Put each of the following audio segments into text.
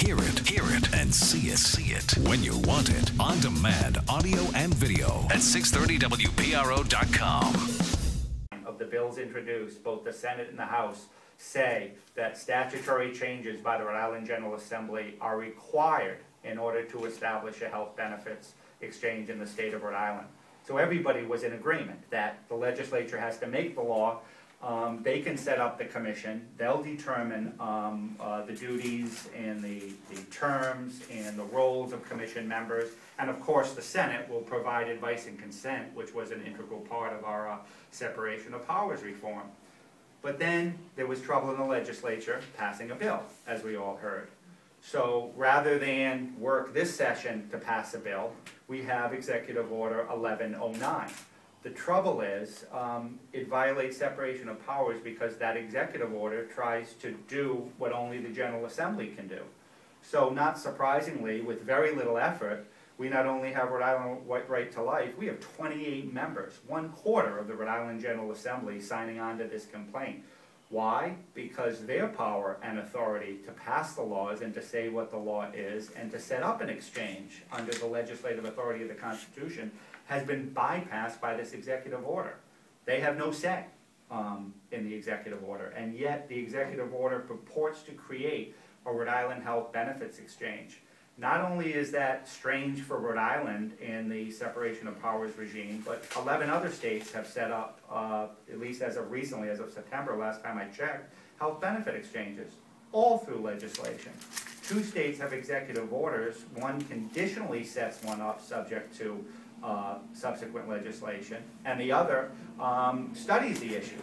hear it, and see it when you want it. On demand, audio and video at 630wpro.com. Of the bills introduced, both the Senate and the House say that statutory changes by the Rhode Island General Assembly are required in order to establish a health benefits exchange in the state of Rhode Island. So everybody was in agreement that the legislature has to make the law. They can set up the commission. They'll determine the duties and the terms and the roles of commission members. And of course, the Senate will provide advice and consent, which was an integral part of our separation of powers reform. But then there was trouble in the legislature passing a bill, as we all heard. So rather than work this session to pass a bill, we have Executive Order 1109. The trouble is, it violates separation of powers because that executive order tries to do what only the General Assembly can do. So not surprisingly, with very little effort, we not only have Rhode Island Right to Life, we have 28 members, 1/4 of the Rhode Island General Assembly signing on to this complaint. Why? Because their power and authority to pass the laws and to say what the law is and to set up an exchange under the legislative authority of the Constitution has been bypassed by this executive order. They have no say in the executive order, and yet the executive order purports to create a Rhode Island Health Benefits Exchange. Not only is that strange for Rhode Island in the separation of powers regime, but 11 other states have set up, at least as of recently, as of September, last time I checked, health benefit exchanges, all through legislation. 2 states have executive orders. One conditionally sets one up subject to subsequent legislation, and the other studies the issue,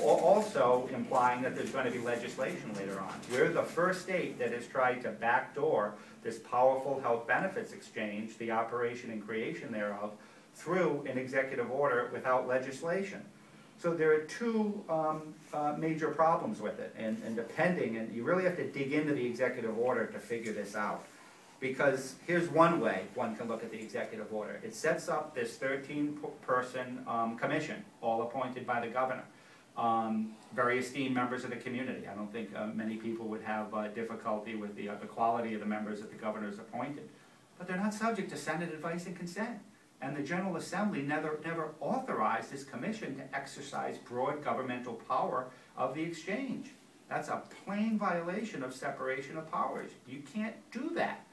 also implying that there's going to be legislation later on. We're the first state that has tried to backdoor this powerful health benefits exchange, the operation and creation thereof, through an executive order without legislation. So there are 2 major problems with it, and you really have to dig into the executive order to figure this out. Because here's one way one can look at the executive order. It sets up this 13-person commission, all appointed by the governor. Very esteemed members of the community. I don't think many people would have difficulty with the quality of the members that the governor has appointed. But they're not subject to Senate advice and consent. And the General Assembly never authorized this commission to exercise broad governmental power of the exchange. That's a plain violation of separation of powers. You can't do that.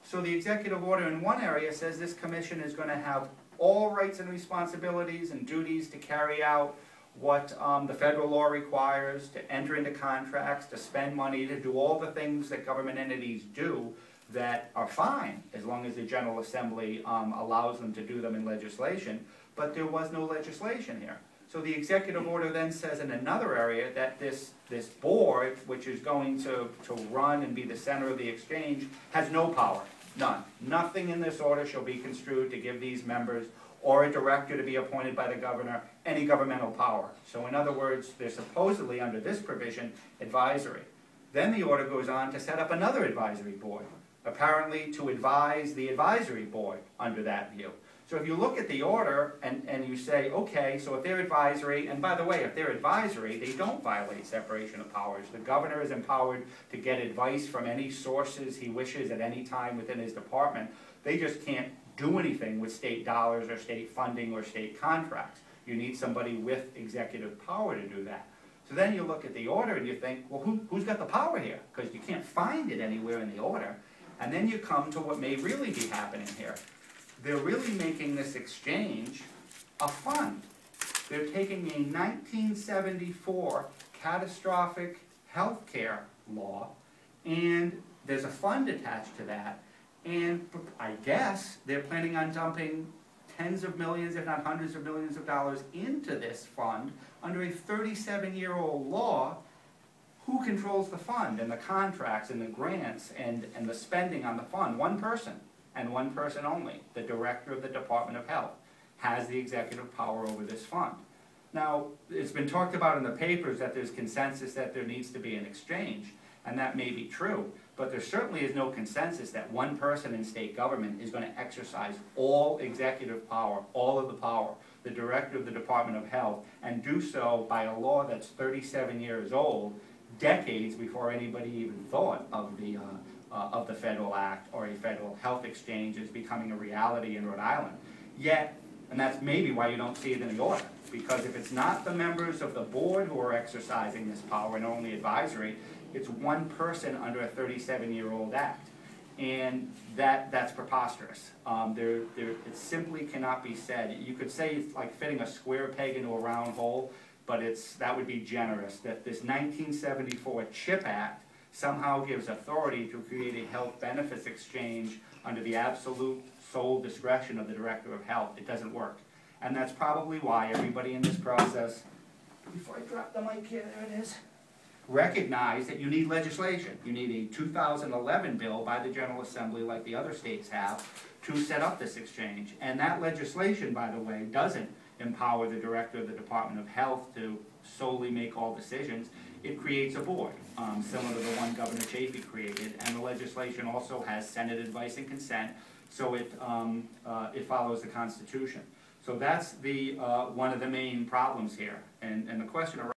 So the executive order in one area says this commission is going to have all rights and responsibilities and duties to carry out what the federal law requires, to enter into contracts, to spend money, to do all the things that government entities do that are fine as long as the General Assembly allows them to do them in legislation. But there was no legislation here. So the executive order then says in another area that this board, which is going to run and be the center of the exchange, has no power, none. Nothing in this order shall be construed to give these members or a director to be appointed by the governor any governmental power. So in other words, they're supposedly under this provision advisory. Then the order goes on to set up another advisory board, apparently to advise the advisory board under that view. So if you look at the order and you say, okay, so if they're advisory, and by the way, if they're advisory, they don't violate separation of powers. The governor is empowered to get advice from any sources he wishes at any time within his department. They just can't do anything with state dollars or state funding or state contracts. You need somebody with executive power to do that. So then you look at the order and you think, well, who's got the power here? Because you can't find it anywhere in the order. And then you come to what may really be happening here. They're really making this exchange a fund. They're taking a 1974 catastrophic health care law, and there's a fund attached to that, and I guess they're planning on dumping tens of millions, if not hundreds of millions of dollars into this fund under a 37-year-old law. Who controls the fund and the contracts and the grants and the spending on the fund? One person, and one person only. The director of the Department of Health has the executive power over this fund. Now, it's been talked about in the papers that there's consensus that there needs to be an exchange, and that may be true, but there certainly is no consensus that one person in state government is going to exercise all executive power, all of the power, the director of the Department of Health, and do so by a law that's 37 years old, decades before anybody even thought of the of the federal act or a federal health exchange is becoming a reality in Rhode Island. Yet, and that's maybe why you don't see it in the order, because if it's not the members of the board who are exercising this power and only advisory, it's one person under a 37-year-old act. And that's preposterous. It simply cannot be said. You could say it's like fitting a square peg into a round hole, but that would be generous. That this 1974 CHIP Act somehow gives authority to create a health benefits exchange under the absolute sole discretion of the Director of Health. It doesn't work. And that's probably why everybody in this process, before I drop the mic here, there it is, recognize that you need legislation. You need a 2011 bill by the General Assembly, like the other states have, to set up this exchange. And that legislation, by the way, doesn't empower the Director of the Department of Health to solely make all decisions. It creates a board, similar to the one Governor Chafee created, and the legislation also has Senate advice and consent, so it follows the Constitution. So that's one of the main problems here. And the question arises,